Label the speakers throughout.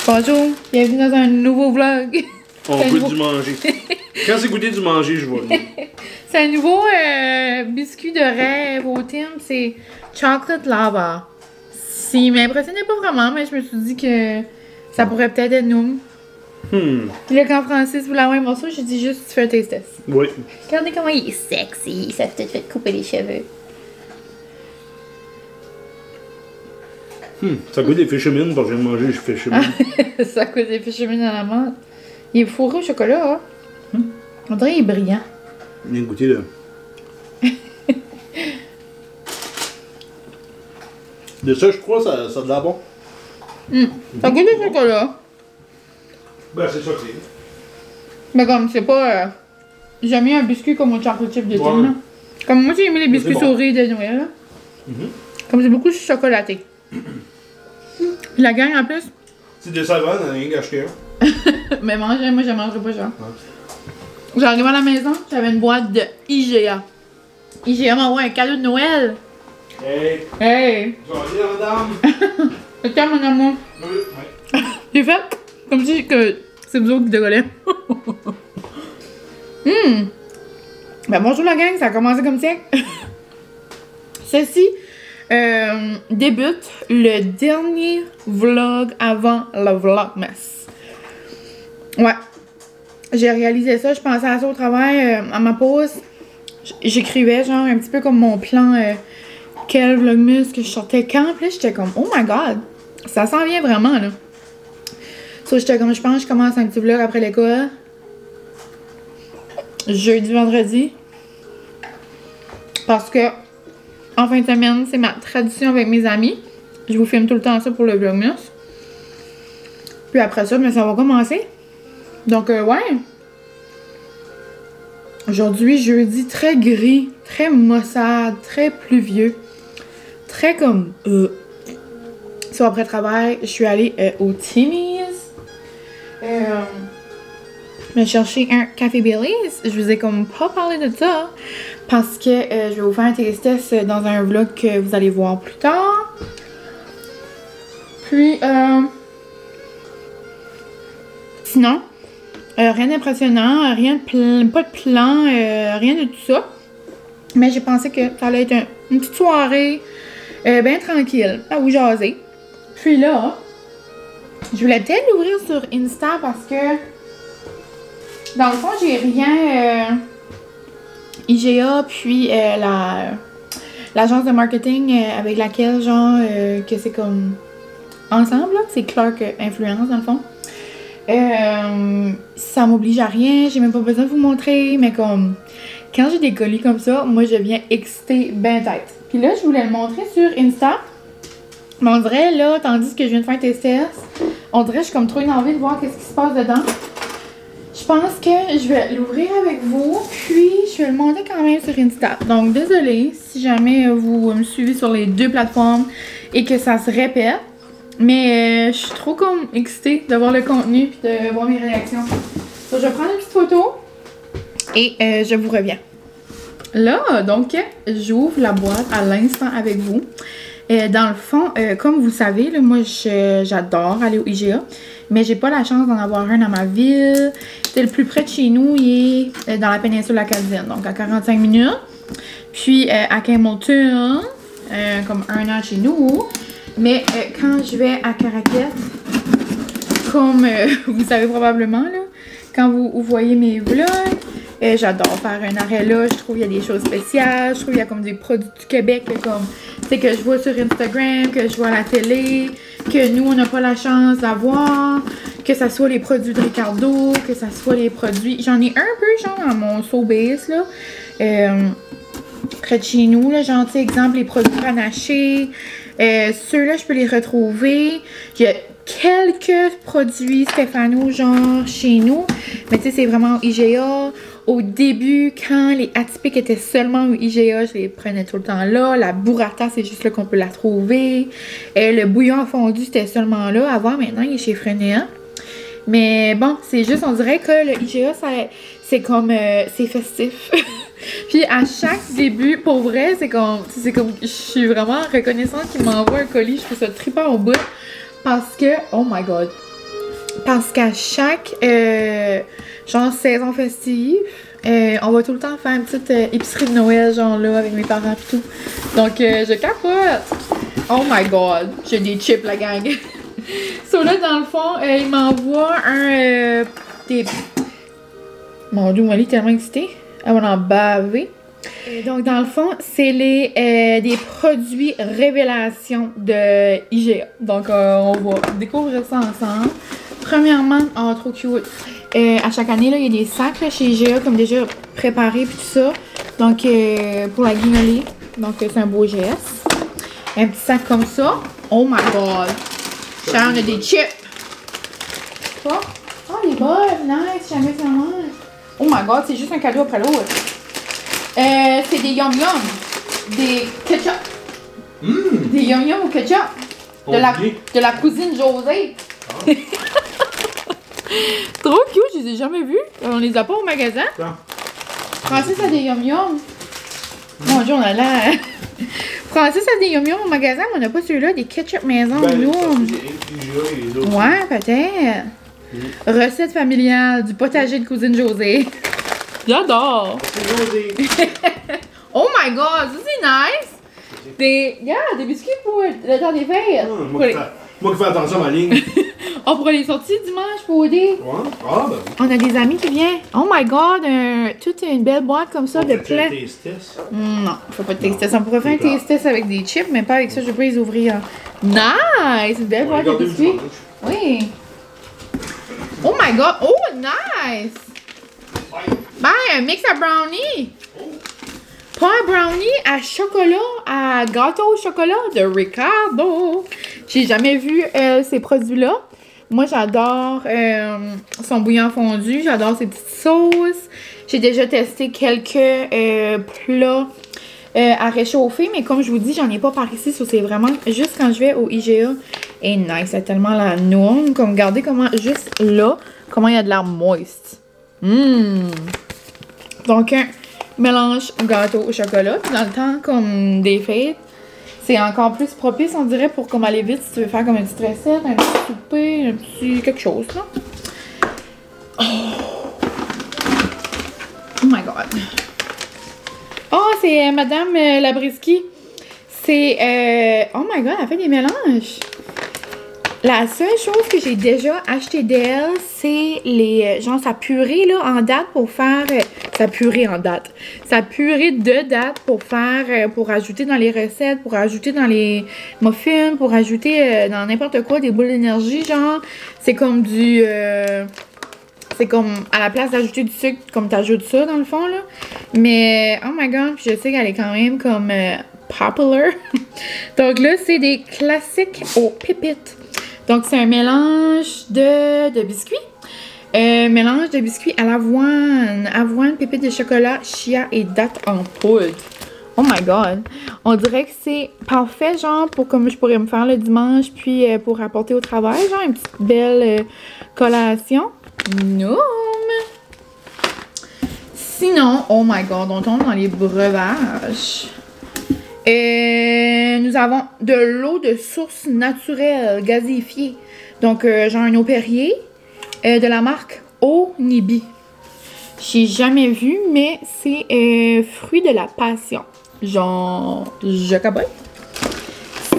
Speaker 1: Bonjour, bienvenue dans un nouveau vlog.
Speaker 2: On goûte du manger. Quand c'est goûter du manger, je vois.
Speaker 1: C'est un nouveau biscuit de rêve au Tim, c'est Chocolate Lava. Il m'impressionnait pas vraiment, mais je me suis dit que ça pourrait peut-être être nous. Puis là, quand Francis voulait avoir un morceau, j'ai dit juste tu fais un taste test.
Speaker 2: Oui.
Speaker 1: Regardez comment il est sexy, ça peut-être fait couper les cheveux.
Speaker 2: Ça goûte des fishermen parce que je viens de manger des fishermen.
Speaker 1: Ça coûte des fishermen dans la menthe. Il est fourré au chocolat, hein? On dirait qu'il est brillant.
Speaker 2: Bien goûté là. De ça, je crois, ça a de la bon.
Speaker 1: Ça goûte le chocolat.
Speaker 2: Ben, c'est ça que c'est.
Speaker 1: Mais comme, c'est pas... J'ai jamais eu un biscuit comme au chocolate chip de
Speaker 2: Ouais.
Speaker 1: Tim, là. Comme moi, j'ai aimé les biscuits
Speaker 2: bon.
Speaker 1: souris de Noël, là. Comme c'est beaucoup chocolaté. Puis la gang, en plus...
Speaker 2: C'est décevant, on a rien qu'acheté un.
Speaker 1: Mais moi, je mangerai pas ça. J'arrive à la maison, j'avais une boîte de IGA. IGA m'a envoyé un cadeau de Noël.
Speaker 2: Hey,
Speaker 1: Hey!
Speaker 2: joyeux madame.
Speaker 1: C'est toi, mon amour.
Speaker 2: Oui.
Speaker 1: J'ai fait comme si que c'est vous autres qui décollez. Ben bonjour la gang, ça a commencé comme ça. Ceci débute le dernier vlog avant le vlogmas. Ouais. J'ai réalisé ça, je pensais à ça au travail, à ma pause. J'écrivais genre un petit peu comme mon plan quel vlogmas que je sortais quand. Puis là j'étais comme oh my god, ça s'en vient vraiment là. So j'étais comme je pense que je commence un petit vlog après l'école. Jeudi, vendredi. Parce que en fin de semaine, c'est ma tradition avec mes amis. Je vous filme tout le temps ça pour le vlogmas. Puis après ça, mais ça va commencer. Donc ouais. Aujourd'hui, jeudi, très gris, très maussade, très pluvieux. Très comme... So, après travail, je suis allée au Timmy's. Me chercher un café Baileys. Je vous ai comme pas parlé de ça. Parce que je vais vous faire un taste test dans un vlog que vous allez voir plus tard. Puis, sinon... rien d'impressionnant, rien de pas de plan, rien de tout ça. Mais j'ai pensé que ça allait être une petite soirée bien tranquille, à vous jaser. Puis là, je voulais peut-être l'ouvrir sur Insta parce que dans le fond, j'ai rien IGA puis l'agence de marketing avec laquelle genre que c'est comme ensemble, là, c'est Clark Influence dans le fond. Ça m'oblige à rien, j'ai même pas besoin de vous montrer, mais comme quand j'ai des colis comme ça, moi je viens exciter ben tête. Puis là, je voulais le montrer sur Insta. Mais on dirait là, tandis que je viens de faire un test, on dirait que j'ai comme trop une envie de voir qu'est-ce qui se passe dedans. Je pense que je vais l'ouvrir avec vous, puis je vais le monter quand même sur Insta. Donc désolée si jamais vous me suivez sur les deux plateformes et que ça se répète. Mais je suis trop comme excitée de voir le contenu et de voir mes réactions. Donc, je vais prendre une petite photo et je vous reviens. Là, donc, j'ouvre la boîte à l'instant avec vous. Dans le fond, comme vous savez, là, moi, j'adore aller au IGA. Mais j'ai pas la chance d'en avoir un dans ma ville. C'est le plus près de chez nous, il est dans la péninsule acadienne, donc à 45 minutes. Puis à Campbellton, comme 1 heure chez nous. Mais quand je vais à Caraquette, comme vous savez probablement, là, quand vous voyez mes vlogs, j'adore faire un arrêt là. Je trouve qu'il y a des choses spéciales. Je trouve qu'il y a comme des produits du Québec, là, comme, que je vois sur Instagram, que je vois à la télé, que nous, on n'a pas la chance d'avoir, que ça soit les produits de Ricardo, que ça soit les produits... J'en ai un peu, genre, dans mon Sobeys, là, près de chez nous, là, genre, tu sais, exemple, les produits panachés. Ceux-là, je peux les retrouver. Il y a quelques produits Stéphano, genre chez nous. Mais tu sais, c'est vraiment au IGA. Au début, quand les atypiques étaient seulement au IGA, je les prenais tout le temps là. La burrata, c'est juste là qu'on peut la trouver. Le bouillon fondu, c'était seulement là. Avant, maintenant, il est chez Frenea. Mais bon, c'est juste, on dirait que le IGA, c'est comme, c'est festif. Puis à chaque début, pour vrai, c'est comme, je suis vraiment reconnaissante qu'il m'envoie un colis. Je trouve ça trippant au bout. Parce que, oh my god, Parce qu'à chaque genre saison festive, on va tout le temps faire une petite épicerie de Noël, genre là, avec mes parents et tout. Donc, je capote. Oh my god, j'ai des chips, la gang. So là, dans le fond, il m'envoie des... Mon Dieu, Molly est tellement excitée. Elle va en baver. Donc, dans le fond, c'est des produits révélations de IGA. Donc, on va découvrir ça ensemble. Premièrement, oh, trop cute. À chaque année, là, il y a des sacs là, chez IGA, comme déjà préparés et tout ça. Donc, pour la guignoler. Donc, c'est un beau geste. Un petit sac comme ça. Oh my god. Là, on a des chips. Quoi? Oh, les bonnes. Nice. Jamais ça mange. Oh my god, c'est juste un cadeau après l'autre. C'est des yum yum. Des ketchup. Des yum yum au ketchup. De la cousine Josée. Ah. Trop cute, je les ai jamais vus. On les a pas au magasin. Francis a des yum yum. Mon Dieu, on a l'air. Francis a des yum yum au magasin, mais on n'a pas ceux-là, des ketchup maison. Ouais, peut-être. Recette familiale du potager de cousine Josée. J'adore. Oh my god, ça c'est nice. Des biscuits pour le temps des fêtes.
Speaker 2: Moi qui fais attention à ma ligne.
Speaker 1: Oh, pour les sorties dimanche pour aider.
Speaker 2: Ouais. Ah, ben.
Speaker 1: On a des amis qui viennent. Oh my god, toute une belle boîte comme ça de plein. Non, faut pas de taste. On pourrait faire un taste avec des chips, mais pas avec ça, je peux les ouvrir. Nice! Une belle boîte de biscuits. Oui. Oh my god, oh nice! Ben, un mix à brownie. Pas un brownie à chocolat, à gâteau au chocolat de Ricardo. J'ai jamais vu ces produits-là. Moi, j'adore son bouillon fondu. J'adore ses petites sauces. J'ai déjà testé quelques plats à réchauffer. Mais comme je vous dis, j'en ai pas par ici. C'est vraiment juste quand je vais au IGA. Et nice, c'est tellement la noix. Comme regardez comment, juste là, comment il y a de l'air moist. Donc, un mélange gâteau au chocolat. Puis dans le temps, comme des fêtes, c'est encore plus propice, on dirait, pour comme aller vite si tu veux faire comme une petite recette, un petit souper, un petit quelque chose, là. Oh my god. Oh, c'est Madame Labriski. C'est... oh my god, elle fait des mélanges. La seule chose que j'ai déjà acheté d'elle, c'est les... genre sa purée, là, en date pour faire... sa purée en date. Sa purée de date pour faire... pour ajouter dans les recettes, pour ajouter dans les muffins, pour ajouter dans n'importe quoi, des boules d'énergie, genre. C'est comme du... c'est comme, à la place d'ajouter du sucre, comme t'ajoutes ça, dans le fond, là. Mais, oh my god, je sais qu'elle est quand même comme popular. Donc là, c'est des classiques aux pépites. Donc, c'est un mélange de biscuits. Mélange de biscuits à l'avoine. Avoine, pépites de chocolat, chia et dattes en poudre. Oh my god. On dirait que c'est parfait, genre, pour comme je pourrais me faire le dimanche, puis pour apporter au travail, genre, une petite belle collation. Non. Sinon, oh my god, on tombe dans les breuvages. Nous avons de l'eau de source naturelle gazéifiée. Donc, genre un eau Perrier de la marque Onibi. J'ai jamais vu, mais c'est fruit de la passion. Genre, je capote.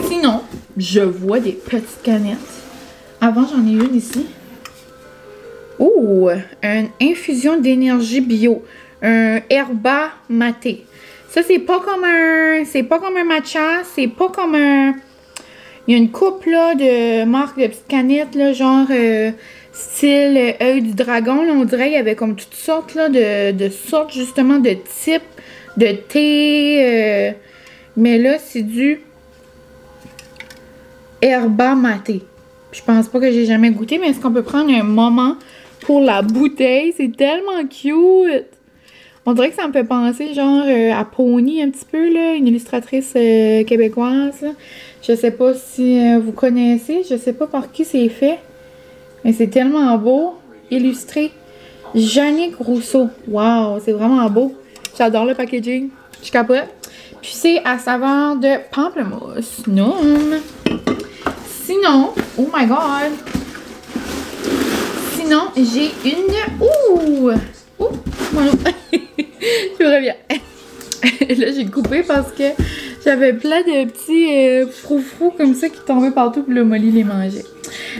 Speaker 1: Sinon, je vois des petites canettes. Avant, j'en ai une ici. Oh, une infusion d'énergie bio. Un herba maté. Ça, c'est pas comme un matcha, c'est pas comme un... Il y a une coupe, là, de marques de petites canettes, là, genre style œil du dragon, là, on dirait qu'il y avait comme toutes sortes, là, de sortes, justement, de types de thé. Mais là, c'est du herba maté. Je pense pas que j'ai jamais goûté, mais est-ce qu'on peut prendre un moment pour la bouteille? C'est tellement cute! On dirait que ça me fait penser genre à Pony un petit peu, là, une illustratrice québécoise. Là. Je sais pas si vous connaissez, je sais pas par qui c'est fait, mais c'est tellement beau. Illustré. Jannick Rousseau. Wow, c'est vraiment beau. J'adore le packaging. Je capote. Puis c'est à saveur de pamplemousse. Non. Sinon, oh my god. Sinon, j'ai une... Ouh! Ouh! Bonjour! Je reviens. Là, j'ai coupé parce que j'avais plein de petits froufrous comme ça qui tombaient partout puis le Molly les mangeait.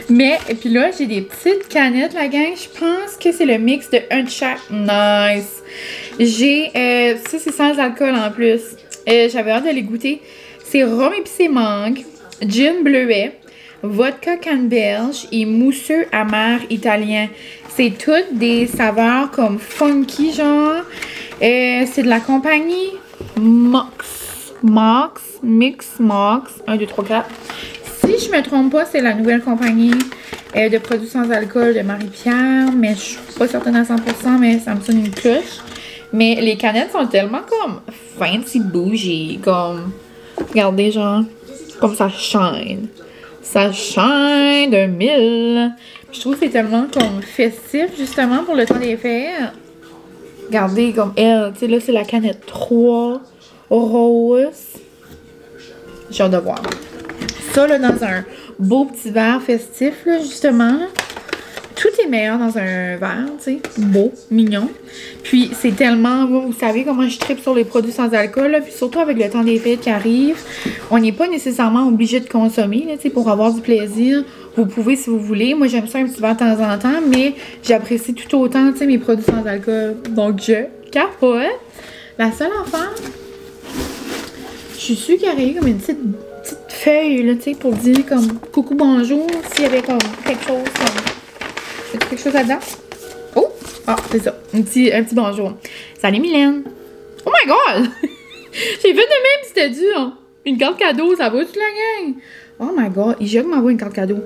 Speaker 1: Mais, et puis là, j'ai des petites canettes, la gang. Je pense que c'est le mix de un de chaque. Nice! J'ai... ça, c'est sans alcool en plus. J'avais hâte de les goûter. C'est rhum épicé mangue, gin bleuet, vodka canneberge et mousseux amer italien. C'est toutes des saveurs comme funky, genre. C'est de la compagnie Mox. 1, 2, 3, 4. Si je me trompe pas, c'est la nouvelle compagnie de produits sans alcool de Marie-Pierre. Mais je suis pas certaine à 100%, mais ça me sonne une cloche. Mais les canettes sont tellement comme fancy bougie, comme... Regardez, genre, comme ça shine. Ça shine d'un mille. Je trouve que c'est tellement comme festif, justement, pour le temps des fêtes. Regardez, comme elle, tu sais, là, c'est la canette 3 rose. J'ai hâte de voir. Ça, là, dans un beau petit verre festif, là, justement, là. Tout est meilleur dans un verre, tu sais, beau, mignon. Puis c'est tellement, vous savez comment je tripe sur les produits sans alcool, là, puis surtout avec le temps des fêtes qui arrive, on n'est pas nécessairement obligé de consommer, là, tu sais, pour avoir du plaisir. Vous pouvez si vous voulez. Moi, j'aime ça un petit verre de temps en temps, mais j'apprécie tout autant, tu sais, mes produits sans alcool. Donc, je capote. La seule affaire, je suis sûre qu'il y aurait eu comme une petite feuille, là, tu sais, pour dire comme coucou, bonjour, s'il y avait comme quelque chose comme... Quelque chose là-dedans? Oh! Ah, c'est ça. Un petit bonjour. Salut, Mylène. Oh my god! J'ai fait de même, c'était dur. Hein? Une carte cadeau, ça va toute la gang? Oh my god, il m'envoie une carte cadeau.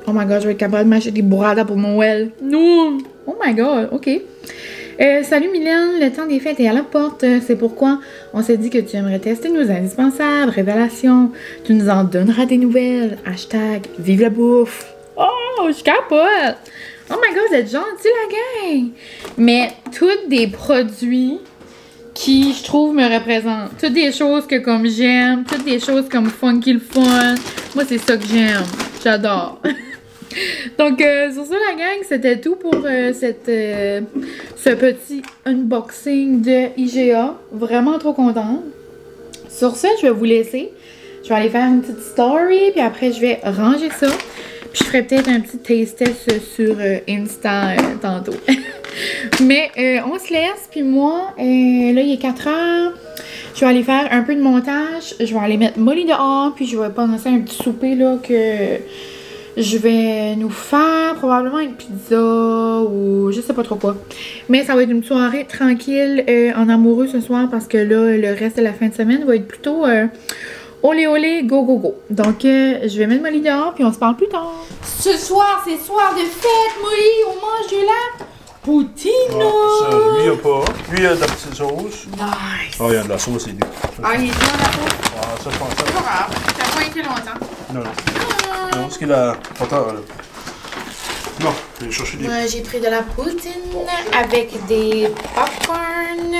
Speaker 1: Oh my god, je vais être capable de m'acheter des burrata pour Noël. Non! Oh my god, ok. Salut Mylène, le temps des fêtes est à la porte. C'est pourquoi on s'est dit que tu aimerais tester nos indispensables révélations. Tu nous en donneras des nouvelles. Hashtag vive la bouffe. Oh, je capote! Oh my god, vous êtes gentils, la gang! Mais tous des produits qui, je trouve, me représentent. Toutes des choses que comme j'aime, toutes des choses comme funky le fun. Moi, c'est ça que j'aime. J'adore. Donc, sur ça, la gang, c'était tout pour ce petit unboxing de IGA. Vraiment trop contente. Sur ce, je vais vous laisser. Je vais aller faire une petite story, puis après, je vais ranger ça. Puis je ferai peut-être un petit taste test sur Insta tantôt. Mais on se laisse. Puis moi, là, il est 4 heures. Je vais aller faire un peu de montage. Je vais aller mettre Molly dehors. Puis je vais penser à un petit souper là que je vais nous faire. Probablement une pizza ou je sais pas trop quoi. Mais ça va être une soirée tranquille en amoureux ce soir. Parce que là, le reste de la fin de semaine va être plutôt... olé olé, go go go. Donc, je vais mettre Molly dehors, puis on se parle plus tard. Ce soir, c'est soir de fête, Molly. On mange de la poutine.
Speaker 2: Ah, ça, lui, il a pas. Lui, il a de la petite sauce.
Speaker 1: Nice.
Speaker 2: Ah, il y a de la sauce, c'est lui.
Speaker 1: Ah, il est bien la sauce.
Speaker 2: Ah, ça, je pense
Speaker 1: C'est pas grave. Ça n'a pas été longtemps.
Speaker 2: Non. Non, ce qu'il a. Attends, là. Non, je vais chercher des.
Speaker 1: Moi, j'ai pris de la poutine avec des popcorn,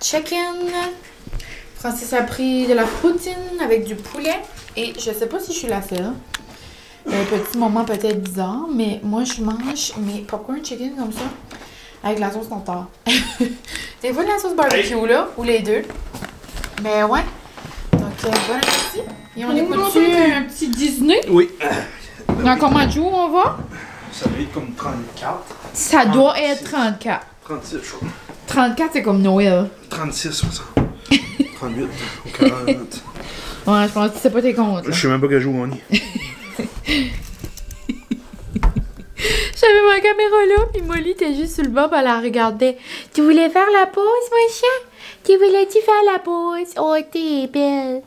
Speaker 1: chicken. Francis a pris de la poutine avec du poulet. Et je sais pas si je suis la seule. Un petit moment peut-être bizarre, mais moi je mange mes popcorn chicken comme ça avec la sauce tartare. Des fois de la sauce barbecue là, ou les deux. Mais ouais. Donc voilà ici. Et on écoute-tu un petit Disney?
Speaker 2: Oui.
Speaker 1: Dans combien de jours on va?
Speaker 2: Ça doit être comme 34.
Speaker 1: Ça doit être 34.
Speaker 2: 36, je crois.
Speaker 1: 34 c'est comme Noël.
Speaker 2: 36, 60. 38 ou 40.
Speaker 1: Ouais, je pense que tu sais pas tes comptes.
Speaker 2: Je sais même pas quel jour on est.
Speaker 1: J'avais ma caméra là, puis Molly était juste sur le bas, elle la regardait. Tu voulais faire la pause, mon chien? Tu voulais-tu faire la pause? Oh, t'es belle.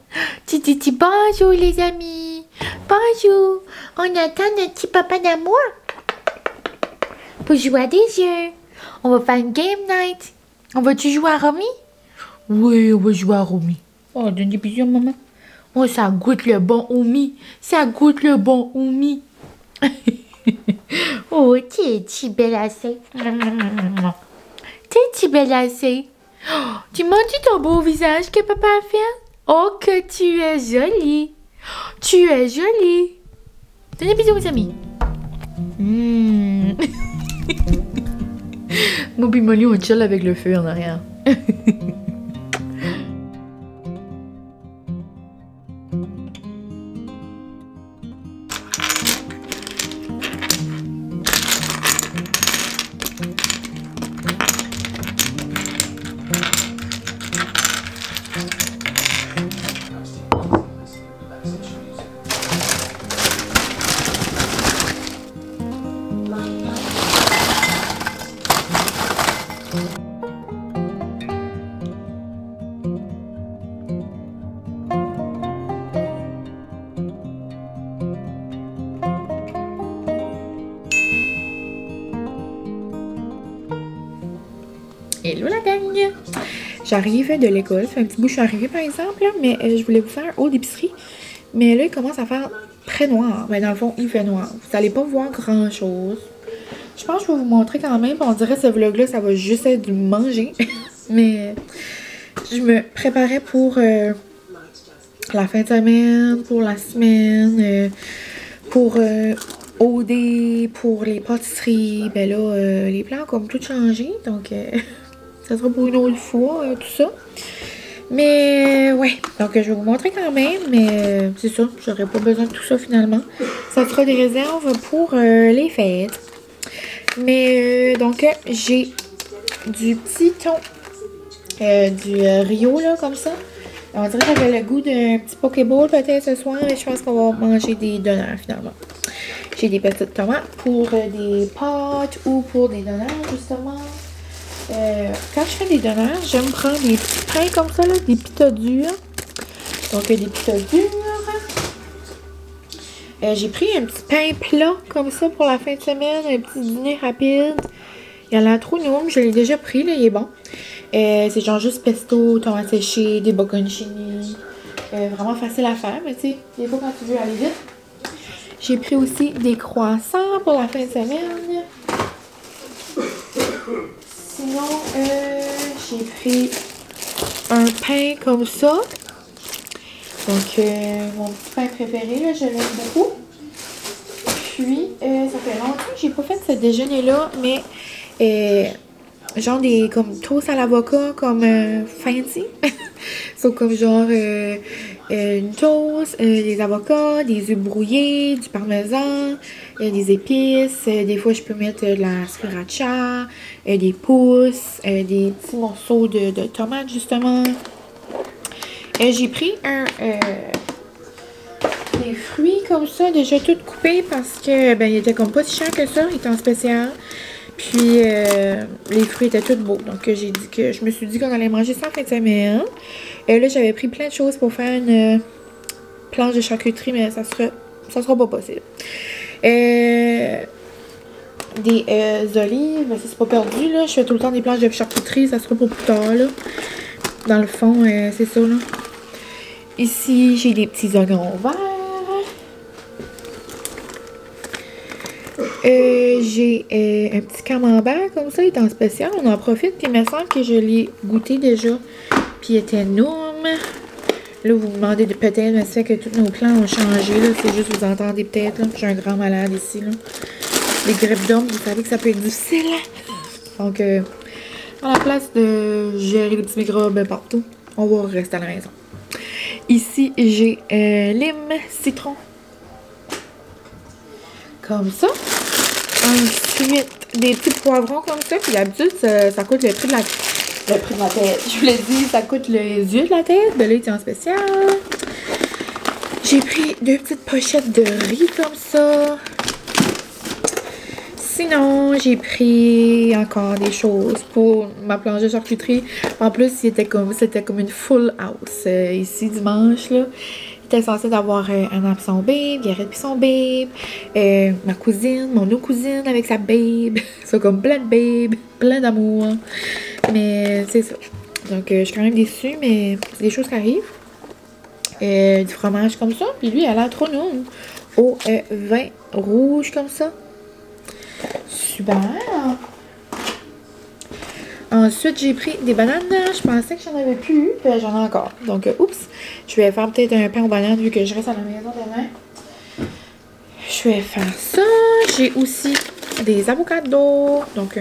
Speaker 1: Tu dis bonjour, les amis. Bonjour. On attend notre petit papa d'amour pour jouer à des jeux. On va faire une game night. On va-tu jouer à Romy? Oui, on va jouer à Romy. Oh, donne des bisous, maman. Oh, ça goûte le bon Omi. Ça goûte le bon Omi. Oh, t'es belle assez. T'es belle assez. Oh, tu montres ton beau visage que papa a fait? Oh, que tu es jolie. Tu es jolie. Donne des bisous aux amis. Moi pis Molly, on chill avec le feu en arrière. Hello la gang! J'arrive de l'école, ça fait un petit bout que je suis arrivée par exemple, là, mais je voulais vous faire un haul d'épicerie. Mais là, il commence à faire très noir. Mais dans le fond, il fait noir. Vous n'allez pas voir grand chose. Je pense que je vais vous montrer quand même. On dirait que ce vlog-là, ça va juste être du manger. Mais je me préparais pour la fin de semaine, pour la semaine, pour OD, pour les pâtisseries. Ben là, les plans ont comme tout changé. Donc, ça sera pour une autre fois, tout ça. Mais ouais, donc je vais vous montrer quand même, mais c'est ça, j'aurais pas besoin de tout ça finalement. Ça sera des réserves pour les fêtes. Mais donc j'ai du petit thon, du Rio là comme ça. On dirait que j'avais le goût d'un petit Pokéball peut-être ce soir, mais je pense qu'on va manger des donuts finalement. J'ai des petites tomates pour des pâtes ou pour des donuts justement. Quand je fais des donuts, j'aime prendre des petits pains comme ça, là, des pita durs. Donc, des pita durs. J'ai pris un petit pain plat comme ça pour la fin de semaine, un petit dîner rapide. Il a l'air trop noum, je l'ai déjà pris, là, il est bon. C'est genre juste pesto, tomate séchée, des bocconcini. Vraiment facile à faire, mais tu sais, des fois quand tu veux aller vite. J'ai pris aussi des croissants pour la fin de semaine. Sinon, j'ai pris un pain comme ça. Donc, mon petit pain préféré, là, je l'aime beaucoup. Puis, ça fait longtemps que j'ai pas fait ce déjeuner-là, mais genre des comme toast à l'avocat, comme fancy. So, comme genre une toast, des avocats, des œufs brouillés, du parmesan, des épices. Des fois, je peux mettre de la sriracha, des pousses, des petits morceaux de tomates, justement. J'ai pris des fruits comme ça, déjà tout coupés parce que ben, il était comme pas si cher que ça, il était en spécial. Puis les fruits étaient tous beaux. Donc je me suis dit qu'on allait manger ça en fin de semaine. Là, j'avais pris plein de choses pour faire une planche de charcuterie, mais ça sera pas possible. Des olives, ben, c'est pas perdu, là. Je fais tout le temps des planches de charcuterie, ça sera pour plus tard, là. Dans le fond, c'est ça, là. Ici, j'ai des petits oignons verts. J'ai un petit camembert comme ça, il est en spécial, on en profite. Puis il me semble que je l'ai goûté déjà, puis il était noum. Là, vous vous demandez peut-être, mais c'est que tous nos plans ont changé, là. C'est juste, vous entendez peut-être, là. J'ai un grand malade ici, là. Les grippes d'homme, vous savez que ça peut être difficile. Donc, à la place de gérer les petits microbes partout, on va rester à la maison. Ici, j'ai lime, citron. Comme ça. Ensuite, des petits poivrons comme ça. Puis d'habitude, ça coûte le prix de la tête. Je vous l'ai dit, ça coûte les yeux de la tête. Ben là, il est en spécial. J'ai pris 2 petites pochettes de riz comme ça. Sinon, j'ai pris encore des choses pour ma planche de charcuterie. En plus, c'était comme une full house ici dimanche, là. J'étais censée avoir un homme son babe, Garrett puis son babe, ma cousine, mon autre cousine avec sa babe. C'est comme plein de babes, plein d'amour. Mais c'est ça. Donc, je suis quand même déçue, mais c'est des choses qui arrivent. Du fromage comme ça. Puis lui, il a l'air trop non. Au vin rouge comme ça. Super. Ensuite, j'ai pris des bananes. Je pensais que j'en avais plus eu. Puis j'en ai encore. Donc, oups. Je vais faire peut-être un pain aux bananes vu que je reste à la maison demain. Je je vais faire ça. J'ai aussi des avocados, donc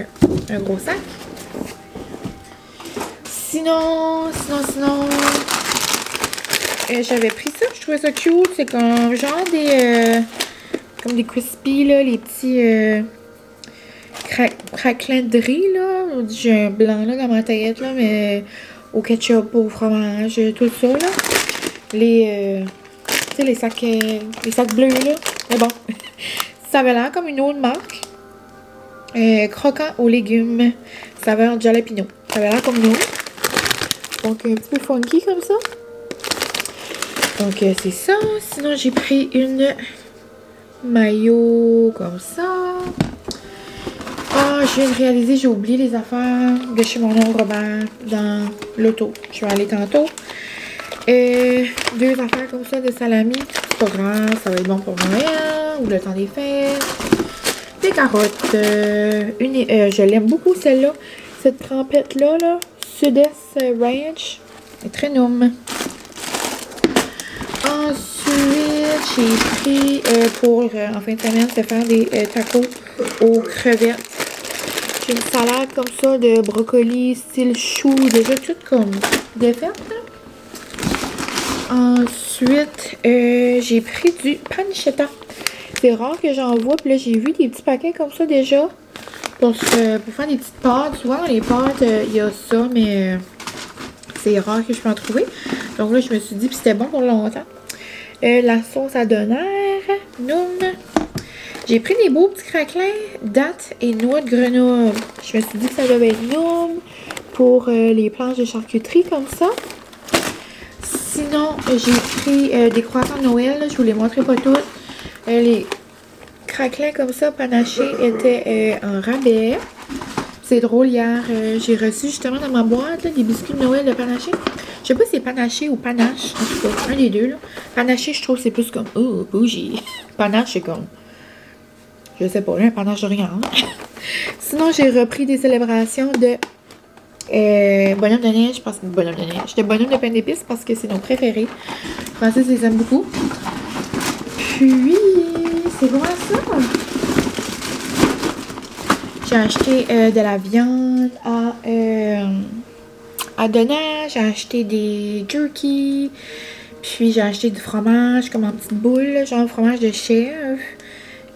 Speaker 1: un gros sac. Sinon, j'avais pris ça, je trouvais ça cute. C'est comme genre comme des crispy, là, les petits craquelins de riz, là. J'ai un blanc, là, dans ma tête, là, mais au ketchup, au fromage, tout ça, là. Tu sais, les sacs bleus, là. Mais bon, ça avait l'air comme une autre marque. Croquant aux légumes, saveur jalapeno. Ça avait l'air comme nous. Donc, un petit peu funky comme ça. Donc, c'est ça. Sinon, j'ai pris une mayo comme ça. Ah, je viens de réaliser, j'ai oublié les affaires de chez mon oncle Robert dans l'auto. Je vais aller tantôt. 2 affaires comme ça de salami. C'est pas grave, ça va être bon pour Noël ou le temps des fêtes. Des carottes. Je l'aime beaucoup celle-là. Cette trempette-là, là, Sud-Est Ranch. Elle est très nomme. Ensuite, j'ai pris pour en fin de semaine, c'est faire des tacos aux crevettes. J'ai une salade comme ça de brocoli, style chou, déjà toute comme défaite. Ensuite, j'ai pris du pancetta. C'est rare que j'en vois. Puis là, j'ai vu des petits paquets comme ça déjà. Pour faire des petites pâtes. Souvent, dans les pâtes, il y a ça, mais c'est rare que je peux en trouver. Donc là, je me suis dit, puis c'était bon pour longtemps. La sauce à donaire, noum. J'ai pris des beaux petits craquelins, dattes et noix de Grenoble. Je me suis dit que ça devait être noum pour les planches de charcuterie comme ça. Sinon, j'ai pris des croissants de Noël. Là, je vous les montrerai pas toutes. Les craquelins comme ça, panachés, étaient en rabais. C'est drôle, hier, j'ai reçu justement dans ma boîte là, des biscuits de Noël de panaché. Je sais pas si c'est panaché ou panache. En tout cas, un des deux. Là. Panaché, je trouve c'est plus comme oh, bougie. Panache, c'est comme. Je sais pas, là, un panache de rien. Sinon, j'ai repris des célébrations de bonhomme de neige. Parce que bonhomme de neige. De bonhomme de pain d'épices parce que c'est nos préférés. Francis les aime beaucoup. Puis, c'est quoi ça? J'ai acheté de la viande à donner. J'ai acheté des jerky. Puis, j'ai acheté du fromage comme en petite boule, genre fromage de chèvre.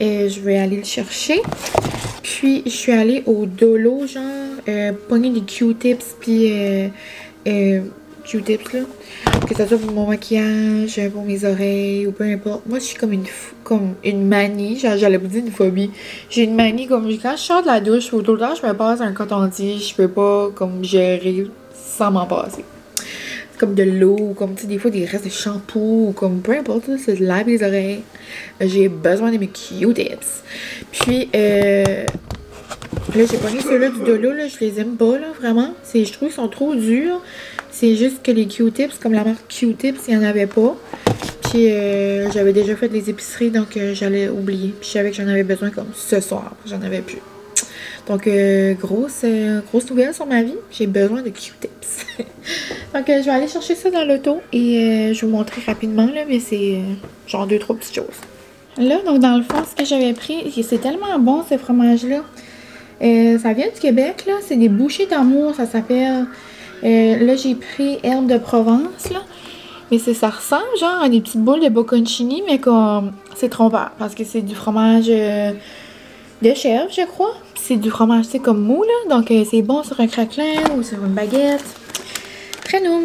Speaker 1: Et je vais aller le chercher. Puis, je suis allée au Dolo, genre, pogner des Q-tips. Puis, Q-tips, là. Que ce soit pour mon maquillage, pour mes oreilles, ou peu importe. Moi, je suis comme une manie. J'allais vous dire une phobie. J'ai une manie, comme quand je sors de la douche, tout le temps, je me passe un coton-tige. Je peux pas, comme, gérer sans m'en passer. C'est comme de l'eau, ou comme, tu sais, des fois, des restes de shampoing, ou comme, peu importe, c'est de l'air des oreilles. J'ai besoin de mes Q-tips. Puis, là, j'ai pogné ceux-là du Dolo, là. Je les aime pas, là, vraiment. Je trouve qu'ils sont trop durs. C'est juste que les Q-tips, comme la marque Q-tips, il n'y en avait pas. Puis j'avais déjà fait les épiceries, donc j'allais oublier. Puis je savais que j'en avais besoin comme ce soir. J'en avais plus. Donc, grosse nouvelle sur ma vie. J'ai besoin de Q-tips. Donc, je vais aller chercher ça dans l'auto et je vais vous montrer rapidement, là, mais c'est genre 2-3 petites choses. Là, donc, dans le fond, ce que j'avais pris, c'est tellement bon, ce fromage-là. Ça vient du Québec, là. C'est des bouchées d'amour, ça s'appelle. Là, j'ai pris herbe de Provence, là. Mais ça ressemble, genre, à des petites boules de bocconcini, mais comme c'est trompeur. Parce que c'est du fromage de chèvre, je crois. C'est du fromage, c'est comme mou, là. Donc, c'est bon sur un craquelin ou sur une baguette. Très noum.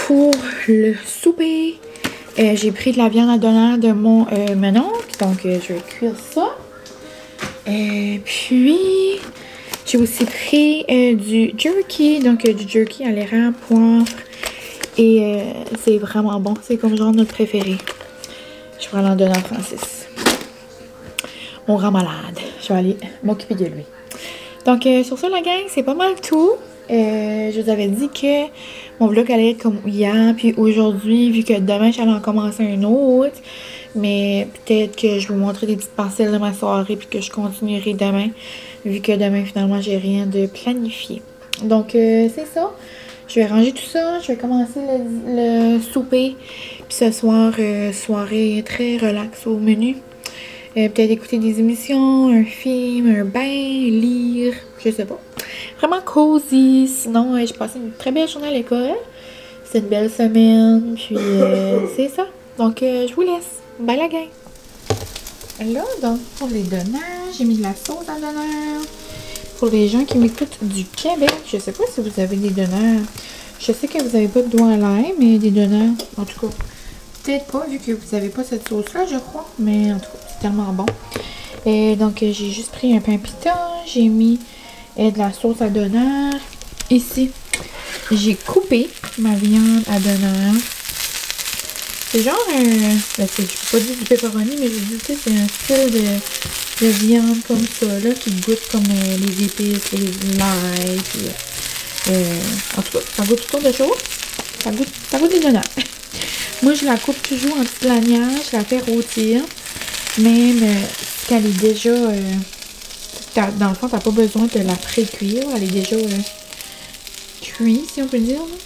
Speaker 1: Pour le souper, j'ai pris de la viande à donaire de mon oncle. Donc, je vais cuire ça. Puis, j'ai aussi pris du jerky. Donc, du jerky à l'érable, poivre. Et c'est vraiment bon. C'est comme genre notre préféré. Je vais aller en donner à Francis. Mon grand malade. Je vais aller m'occuper de lui. Donc, sur ça, la gang, c'est pas mal tout. Je vous avais dit que mon vlog allait être comme hier. Puis aujourd'hui, vu que demain, j'allais en commencer un autre. Mais peut-être que je vais vous montrer des petites parcelles de ma soirée. Puis que je continuerai demain. Vu que demain, finalement, j'ai rien de planifié. Donc, c'est ça. Je vais ranger tout ça. Je vais commencer le souper. Puis ce soir, soirée très relax au menu. Peut-être écouter des émissions, un film, un bain, lire, je sais pas. Vraiment cosy. Sinon, j'ai passé une très belle journée à l'école. C'est une belle semaine. Puis c'est ça. Donc, je vous laisse. Bye la gang! Là, donc, pour les donneurs, j'ai mis de la sauce à donneur. Pour les gens qui m'écoutent du Québec, je sais pas si vous avez des donneurs. Je sais que vous n'avez pas de doigts à l'ail, mais des donneurs, en tout cas, peut-être pas, vu que vous n'avez pas cette sauce-là, je crois. Mais en tout cas, c'est tellement bon. Et donc, j'ai juste pris un pain pita, j'ai mis de la sauce à donneur. Ici, j'ai coupé ma viande à donneur. C'est genre un... Ben, je peux pas dire du pepperoni, mais je dis que c'est un style de viande comme ça, là, qui goûte comme les épices, l'ail, puis... en tout cas, ça goûte tout de choses. Ça goûte des donneurs. Moi, je la coupe toujours en petites lanières, je la fais rôtir. Même qu'elle est déjà... dans le fond, t'as pas besoin de la pré-cuire. Elle est déjà cuite, si on peut dire. Là.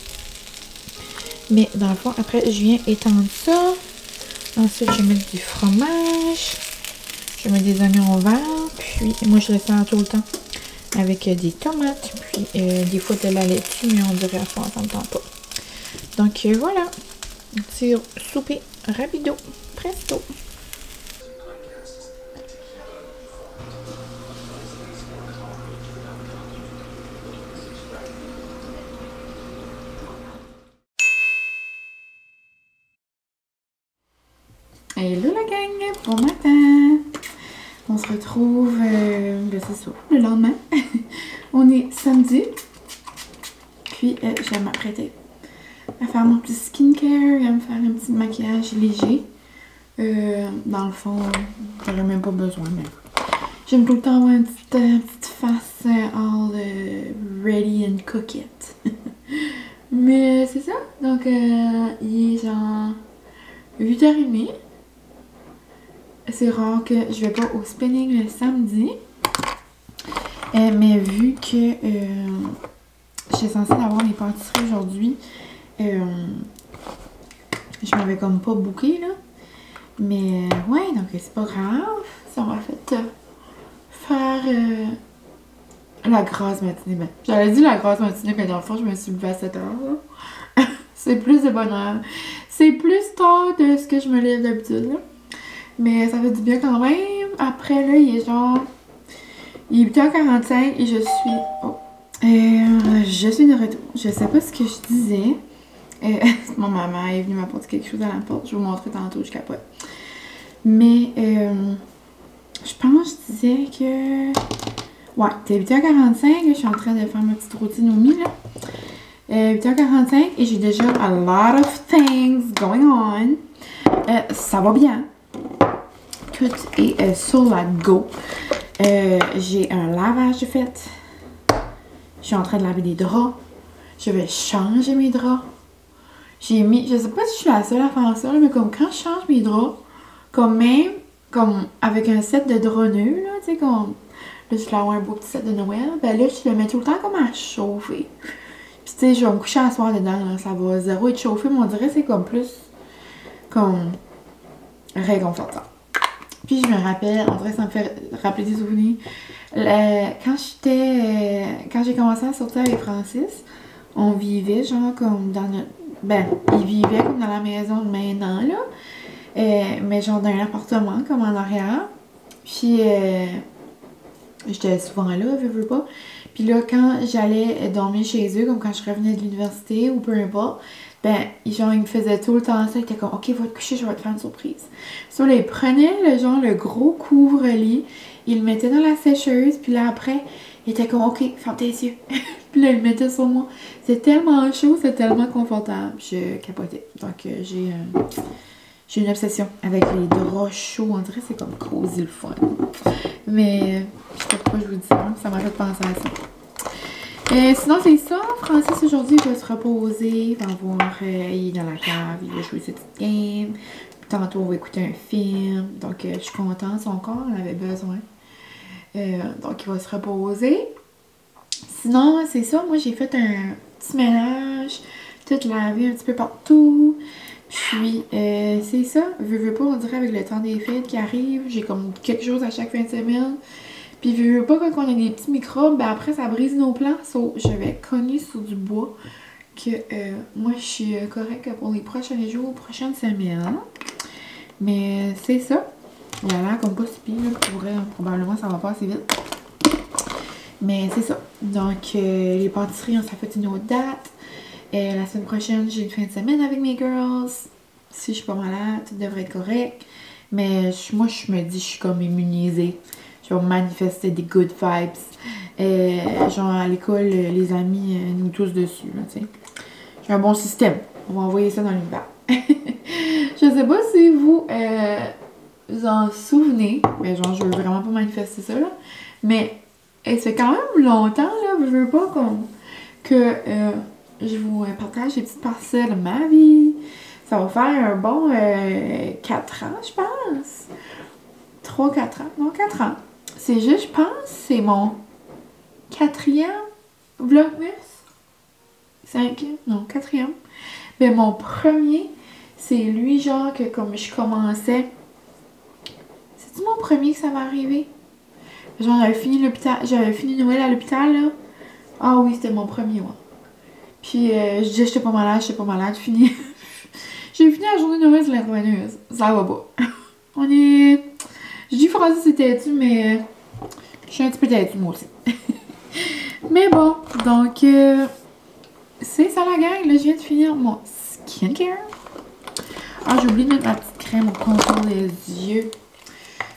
Speaker 1: Mais dans le fond, après, je viens étendre ça. Ensuite, je vais mettre du fromage. Je mets des oignons verts. Puis, moi, je le sers tout le temps avec des tomates. Puis, des fois de la laitue, mais on dirait à fond, ça ne me tente pas. Donc, voilà. Un petit souper rapido. Presto. Hello la gang, bon matin! On se retrouve, c'est ça, le lendemain. On est samedi. Puis, je vais m'apprêter à faire mon petit skincare et à me faire un petit maquillage léger. Dans le fond, j'aurais même pas besoin, mais j'aime tout le temps avoir une petite face all ready and coquette. Mais c'est ça, donc il est genre 8h30. C'est rare que je vais pas au spinning le samedi. Mais vu que j'étais censée avoir les pâtisseries aujourd'hui, je m'avais comme pas booké là. Mais ouais, donc c'est pas grave. Ça m'a fait faire la grasse matinée. Ben, j'avais dit la grasse matinée, mais dans le fond, je me suis levée à 7h. C'est plus de bonheur. C'est plus tard de ce que je me lève d'habitude. Mais ça fait du bien quand même. Après, là, il est genre... Il est 8h45 et je suis... Oh. Je suis de retour. Je sais pas ce que je disais. Mon maman est venue m'apporter quelque chose à la porte. Je vais vous montrer tantôt, je capote. Mais, je pense que je disais que... Ouais, c'est 8h45. Je suis en train de faire ma petite routine au mi, là. 8h45 et j'ai déjà a lot of things going on. Ça va bien. Tout est sur la go. J'ai un lavage de fait. Je suis en train de laver des draps. Je vais changer mes draps. J'ai mis... Je sais pas si je suis la seule à faire ça, là, mais comme quand je change mes draps, comme même, comme avec un set de draps nus, là, tu sais, comme... Là, je vais avoir un beau petit set de Noël. Ben là, je le mets tout le temps comme à chauffer. Puis tu sais, je vais me coucher à soir dedans, là, ça va zéro être chauffé, mais on dirait que c'est comme plus... Comme... réconfortant. Puis je me rappelle, en vrai, ça me fait rappeler des souvenirs. Quand j'ai commencé à sortir avec Francis, on vivait genre comme dans notre... Ben, il vivait comme dans la maison de maintenant, là. Mais genre dans un appartement, comme en arrière. Puis, j'étais souvent là, veux pas. Puis là, quand j'allais dormir chez eux, comme quand je revenais de l'université ou peu importe, ben, genre, il me faisait tout le temps ça. Il était comme, OK, va te coucher, je vais te faire une surprise. So, là, il prenait, le gros couvre-lit, il le mettait dans la sécheuse, puis là, après, il était comme, OK, ferme tes yeux. Puis là, il le mettait sur moi. C'est tellement chaud, c'est tellement confortable. Je capotais. Donc, j'ai une obsession avec les draps chauds. On dirait que c'est comme cosy le fun. Mais, je sais pas pourquoi je vous dis ça. Ça m'a fait penser à ça. Sinon, c'est ça. Francis, aujourd'hui, il va se reposer. Il va voir, il est dans la cave. Il va jouer cette petite game. Tantôt, on va écouter un film. Donc, je suis contente. Son corps en avait besoin. Donc, il va se reposer. Sinon, c'est ça. Moi, j'ai fait petit ménage, tout laver un petit peu partout. Puis, c'est ça. Veux pas, on dirait avec le temps des fêtes qui arrive, j'ai comme quelque chose à chaque fin de semaine. Puis, veux pas, quand on a des petits microbes, ben après, ça brise nos plans. So, je vais cogner sur du bois que moi, je suis correcte pour les prochains jours, prochaines semaines. Mais c'est ça. Il a l'air comme pas si pire, pour vrai, probablement ça va pas assez vite. Mais c'est ça. Donc, les pâtisseries, ça fait une autre date. La semaine prochaine, j'ai une fin de semaine avec mes girls. Si je suis pas malade, tout devrait être correct. Mais moi, je me dis, je suis comme immunisée. Je vais manifester des good vibes. Genre, à l'école, les amis, nous tous dessus, là, tu sais. J'ai un bon système. On va envoyer ça dans l'univers. Je sais pas si vous vous en souvenez. Mais genre, je veux vraiment pas manifester ça, là. Mais ça fait quand même longtemps, là, je veux pas que je vous partage des petites parcelles de ma vie. Ça va faire un bon 4 ans, je pense. 3-4 ans. Non, 4 ans. C'est juste, je pense, c'est mon 4e Vlogmas. 5e? Non, 4e. Mais mon premier, c'est lui, genre, que comme je commençais. C'est-tu mon premier que ça m'est arrivé? Genre, j'avais fini Noël à l'hôpital, là. Ah oui, c'était mon premier, moi. Puis, je disais, j'étais pas malade. J'ai fini la journée de Noël sur la reveneuse. Ça va pas. On est... Je dis Francis c'est têtu, mais je suis un petit peu têtu, moi aussi. Mais bon, donc, c'est ça la gang. Là, je viens de finir mon skincare. Ah, j'ai oublié de mettre ma petite crème au contour des yeux.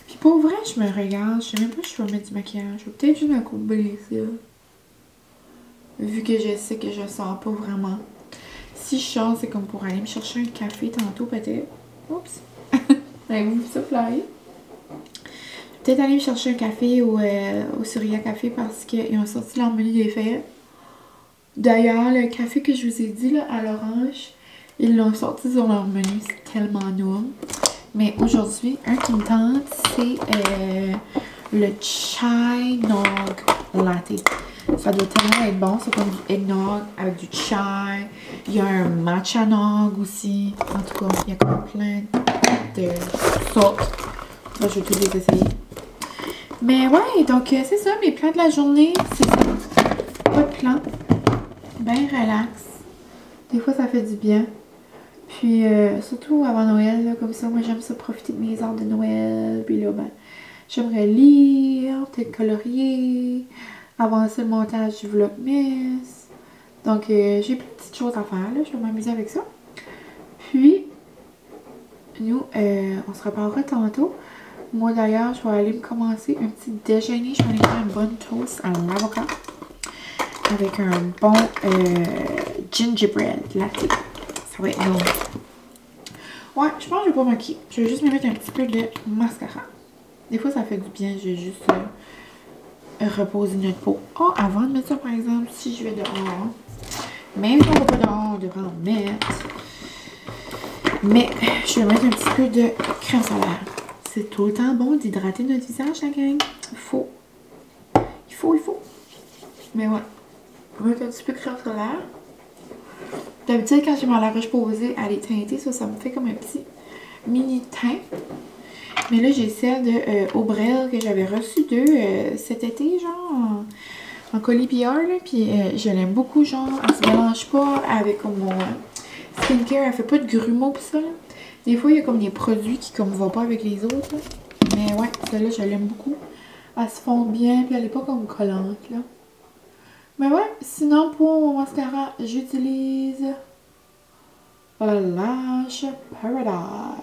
Speaker 1: Puis pour vrai, je me regarde. Je sais même pas si je vais mettre du maquillage. Je vais peut-être juste me courber ici, là. Vu que je sais que je sors pas vraiment. Si je sors, c'est comme pour aller me chercher un café tantôt, peut-être. Oups! Avez-vous vu ça flyer? Peut-être aller me chercher un café au Surya Café parce qu'ils ont sorti leur menu des fêtes. D'ailleurs, le café que je vous ai dit là, à l'orange, ils l'ont sorti sur leur menu. C'est tellement noir. Mais aujourd'hui, un qui me tente, c'est le chai nog latte. Ça doit tellement être bon. C'est comme du eggnog avec du chai. Il y a un matcha nog aussi. En tout cas, il y a comme plein de sortes. Là, je vais tous les essayer. Mais ouais, donc c'est ça. Mes plans de la journée, c'est ça. Pas de plan. Ben relax. Des fois, ça fait du bien. Puis, surtout avant Noël, là, comme ça, moi, j'aime ça profiter de mes heures de Noël. Puis là, ben, j'aimerais lire, peut-être colorier, avancer le montage du Vlogmas. Donc, j'ai plein de petites choses à faire, là. Je vais m'amuser avec ça. Puis, nous, on se reparlera tantôt. Moi, d'ailleurs, je vais aller me commencer un petit déjeuner. Je vais aller faire une bonne toast à l'avocat. Avec un bon gingerbread latte. Ça va être bon. Ouais, je pense que je vais pas maquiller. Je vais juste me mettre un petit peu de mascara. Des fois, ça fait du bien. Je vais juste reposer notre peau. Oh, avant de mettre ça, par exemple, si je vais dehors. Même si on va pas dehors, on devrait en mettre. Mais je vais mettre un petit peu de crème solaire. C'est tout le temps bon d'hydrater notre visage, la gang. Il faut. Mais ouais. Je vais mettre un petit peu de crème solaire. D'habitude, quand j'ai mon la roche posée, elle est teintée. Ça me fait comme un petit mini teint. Mais là, j'ai celle de Aubrel que j'avais reçue d'eux cet été, genre en colis PR. Puis je l'aime beaucoup, genre. Elle se mélange pas avec comme mon skincare. Elle fait pas de grumeaux pis ça, là. Des fois, il y a comme des produits qui comme vont pas avec les autres, là. Mais ouais, celle-là, je l'aime beaucoup. Elle se fond bien, puis elle est pas comme collante, là. Mais ouais, sinon pour mon mascara, j'utilise Lash Paradise.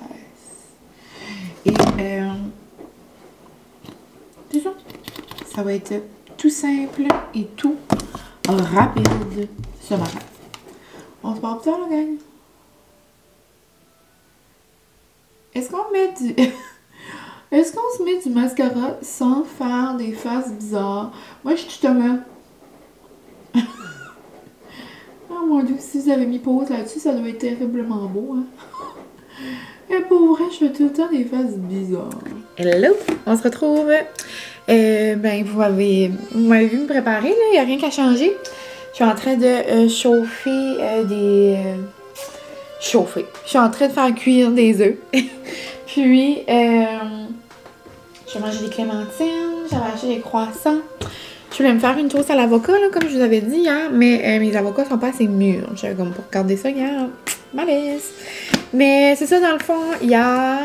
Speaker 1: Et c'est ça. Ça va être tout simple et tout rapide ce matin. On se parle plus tard, la gang. Est-ce qu'on met du... Est-ce qu'on se met du mascara sans faire des faces bizarres? Moi, je suis tout à mets. Oh mon dieu, si vous avez mis pause là-dessus, ça doit être terriblement beau, hein? Et pour vrai, je fais tout le temps des faces bizarres. Hello! On se retrouve. Ben, vous m'avez vu me préparer, là. Il n'y a rien qu'à changer. Je suis en train de chauffer chauffer. Je suis en train de faire cuire des œufs. Puis, je vais manger des clémentines. J'avais acheté des croissants. Je voulais me faire une toast à l'avocat, là, comme je vous avais dit hier. Mais mes avocats sont pas assez mûrs. J'avais comme pour garder ça hier. Malaise. Mais c'est ça, dans le fond, hier,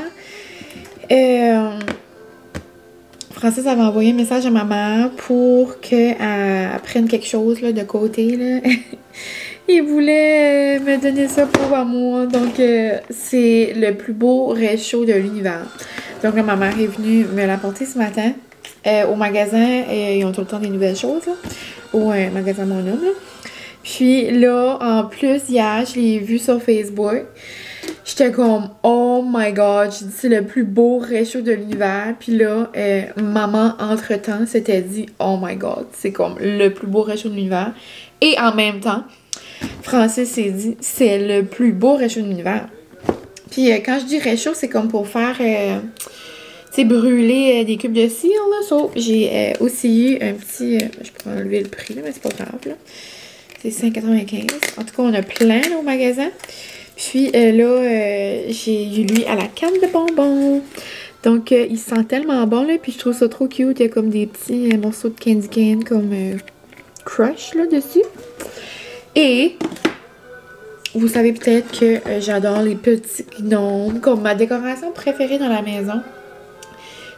Speaker 1: Francis avait envoyé un message à ma mère pour qu'elle prenne quelque chose là, de côté. Là. Il voulait me donner ça pour moi. Donc, c'est le plus beau réchaud de l'univers. Donc, là, ma mère est venue me l'apporter ce matin. Au magasin, ils ont tout le temps des nouvelles choses. Là, au magasin Mon Homme. Là. Puis là, en plus, hier, je l'ai vu sur Facebook. J'étais comme, oh my god, j'ai dit c'est le plus beau réchaud de l'univers. Puis là, maman, entre-temps, s'était dit, oh my god, c'est comme le plus beau réchaud de l'univers. Et en même temps, Francis s'est dit, c'est le plus beau réchaud de l'univers. Puis quand je dis réchaud, c'est comme pour faire, tu sais, brûler des cubes de cire, là. So, j'ai aussi eu un petit, je pourrais enlever le prix, là, mais c'est pas grave, là. C'est 5,95. En tout cas, on a plein là, au magasin. Puis là, j'ai eu lui à la canne de bonbons. Donc, il sent tellement bon, là. Puis je trouve ça trop cute. Il y a comme des petits morceaux de candy cane comme crush, là, dessus. Et, vous savez peut-être que j'adore les petits gnomes. Comme ma décoration préférée dans la maison,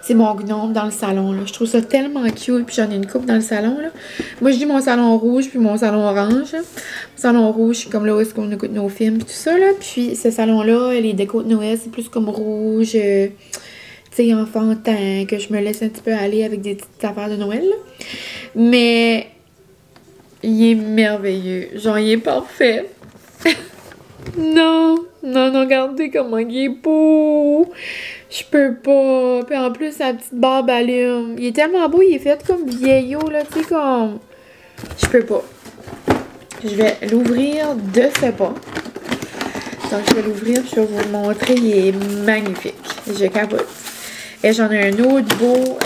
Speaker 1: c'est mon gnome dans le salon, là. Je trouve ça tellement cute. Puis j'en ai une coupe dans le salon, là. Moi, je dis mon salon rouge puis mon salon orange. Là. Mon salon rouge, c'est comme là où est-ce qu'on écoute nos films puis tout ça, là. Puis ce salon-là, les décos de Noël, c'est plus comme rouge, tu sais, enfantin, que je me laisse un petit peu aller avec des petites affaires de Noël, là. Mais il est merveilleux. Genre, il est parfait. Non, regardez comment il est beau. Je peux pas. Puis en plus, sa petite barbe allume. Il est tellement beau, il est fait comme vieillot, là, tu sais, comme... Je peux pas. Je vais l'ouvrir de ce pas. Donc, je vais l'ouvrir, je vais vous le montrer. Il est magnifique. Je capote. Et j'en ai un autre beau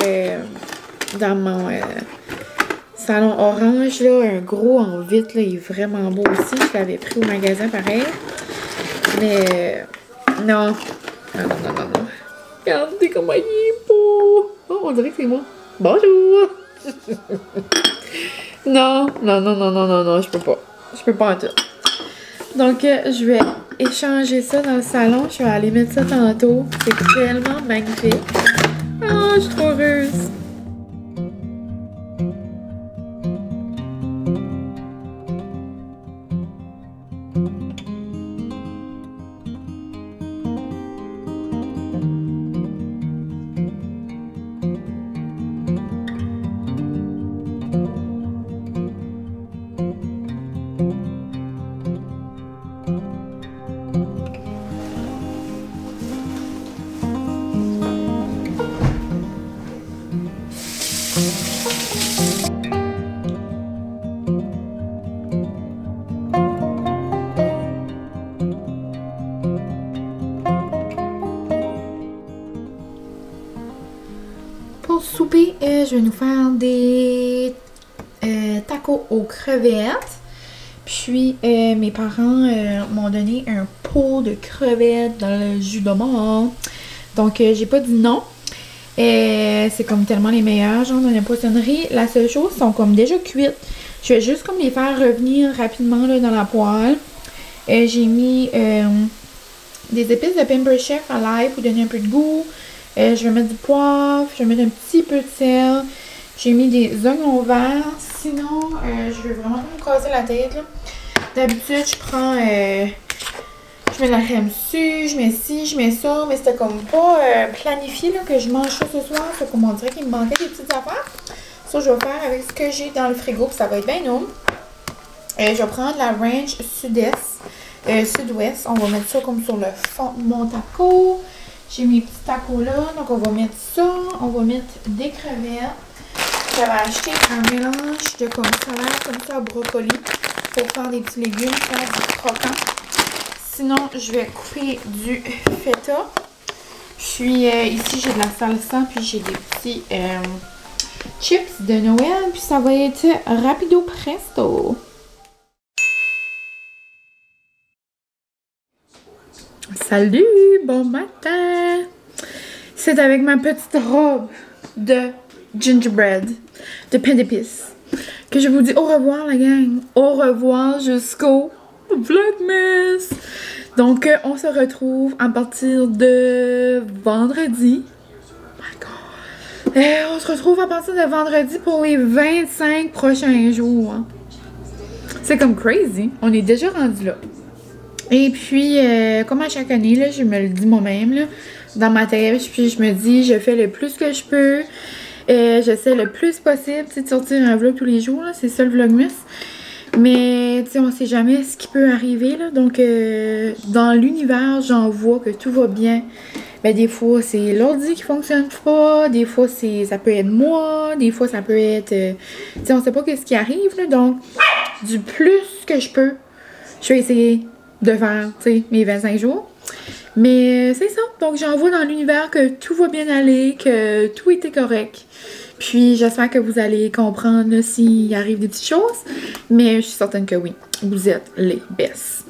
Speaker 1: dans mon salon orange, là. Un gros en vitre, là. Il est vraiment beau aussi. Je l'avais pris au magasin, pareil. Mais non. Non. Regardez comment il est beau. Oh, on dirait que c'est moi. Bonjour. Non, je peux pas. Je peux pas en tout. Donc, je vais échanger ça dans le salon. Je vais aller mettre ça tantôt. C'est tellement magnifique. Oh, je suis trop heureuse. Pour souper, je vais nous faire des tacos aux crevettes. Puis, mes parents m'ont donné un pot de crevettes dans le jus de mort. Donc, j'ai pas dit non. C'est comme tellement les meilleurs, genre dans la poissonnerie. La seule chose, sont comme déjà cuites. Je vais juste comme les faire revenir rapidement là, dans la poêle. J'ai mis des épices de Pamper Chef à l'ail pour donner un peu de goût. Je vais mettre du poivre, je vais mettre un petit peu de sel. J'ai mis des oignons verts. Sinon, je vais vraiment pas me casser la tête. D'habitude, je prends... je mets de la crème dessus, je mets ci, je mets ça. Mais c'était comme pas planifié là, que je mange ça ce soir. C'est comme on dirait qu'il me manquait des petites affaires. Ça, je vais faire avec ce que j'ai dans le frigo. Puis ça va être bien non. Je vais prendre la range sud-ouest. On va mettre ça comme sur le fond de mon taco. J'ai mes petits tacos là, donc on va mettre ça, on va mettre des crevettes. J'avais acheté un mélange de comme salade comme ça au brocoli pour faire des petits légumes, faire du croquant. Sinon, je vais couper du feta. Puis ici, j'ai de la salsa, puis j'ai des petits chips de Noël. Puis ça va être rapido presto. Salut, bon matin! C'est avec ma petite robe de gingerbread, de pain d'épices, que je vous dis au revoir la gang. Au revoir jusqu'au Vlogmas! Donc, on se retrouve à partir de vendredi. Oh my God! On se retrouve à partir de vendredi pour les 25 prochains jours. C'est comme crazy. On est déjà rendu là. Et puis, comme à chaque année, là, je me le dis moi-même, là, dans ma tête, puis je me dis, je fais le plus que je peux. J'essaie le plus possible de sortir un vlog tous les jours. C'est ça le Vlogmas. Mais, tu sais, on sait jamais ce qui peut arriver. Là, donc, dans l'univers, j'en vois que tout va bien. Ben, des fois, c'est l'ordi qui fonctionne pas. Des fois, ça peut être moi. Des fois, ça peut être... tu sais, on sait pas ce qui arrive. Là, donc, du plus que je peux, je vais essayer de faire, tu sais, mes 25 jours. Mais c'est ça. Donc, j'en vois dans l'univers que tout va bien aller, que tout était correct. Puis, j'espère que vous allez comprendre s'il arrive des petites choses. Mais je suis certaine que oui. Vous êtes les best.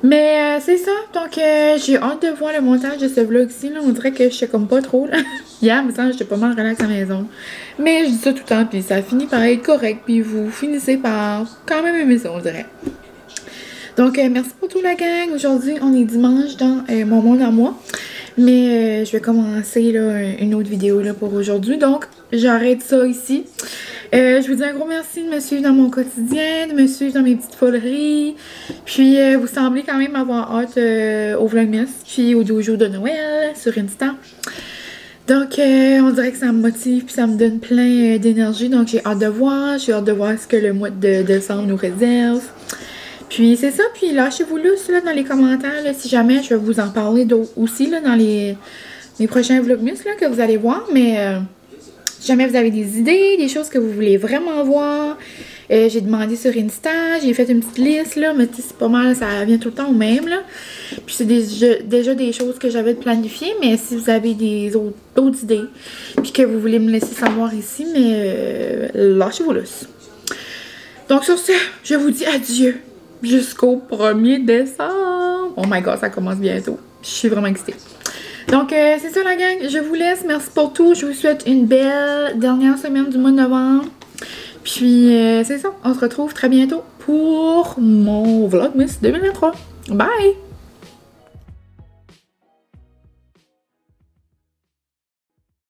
Speaker 1: Mais c'est ça. Donc, j'ai hâte de voir le montage de ce vlog-ci. On dirait que je sais comme pas trop. Là. Hier, il me semble que j'étais pas mal relax à la maison. Mais je dis ça tout le temps. Puis, ça finit par être correct. Puis, vous finissez par quand même aimer ça, on dirait. Donc, merci pour tout la gang. Aujourd'hui, on est dimanche dans mon monde à moi. Mais je vais commencer là, une autre vidéo là, pour aujourd'hui. Donc, j'arrête ça ici. Je vous dis un gros merci de me suivre dans mon quotidien, de me suivre dans mes petites foleries. Puis, vous semblez quand même avoir hâte au Vlogmas, puis au dojo de Noël sur Insta. Donc, on dirait que ça me motive, puis ça me donne plein d'énergie. Donc, j'ai hâte de voir. J'ai hâte de voir ce que le mois de décembre nous réserve. Puis c'est ça, puis lâchez-vous là dans les commentaires là, si jamais je vais vous en parler aussi là, dans les prochains Vlogmas là, que vous allez voir. Mais si jamais vous avez des idées, des choses que vous voulez vraiment voir, j'ai demandé sur Insta, j'ai fait une petite liste là, mais c'est pas mal, ça vient tout le temps au même là. Puis c'est déjà des choses que j'avais planifiées, mais si vous avez d'autres idées, puis que vous voulez me laisser savoir ici, mais lâchez-vous là. Donc sur ce, je vous dis adieu. Jusqu'au 1er décembre. Oh my god, ça commence bientôt. Je suis vraiment excitée. Donc, c'est ça la gang. Je vous laisse. Merci pour tout. Je vous souhaite une belle dernière semaine du mois de novembre. Puis, c'est ça. On se retrouve très bientôt pour mon Vlogmas 2023. Bye!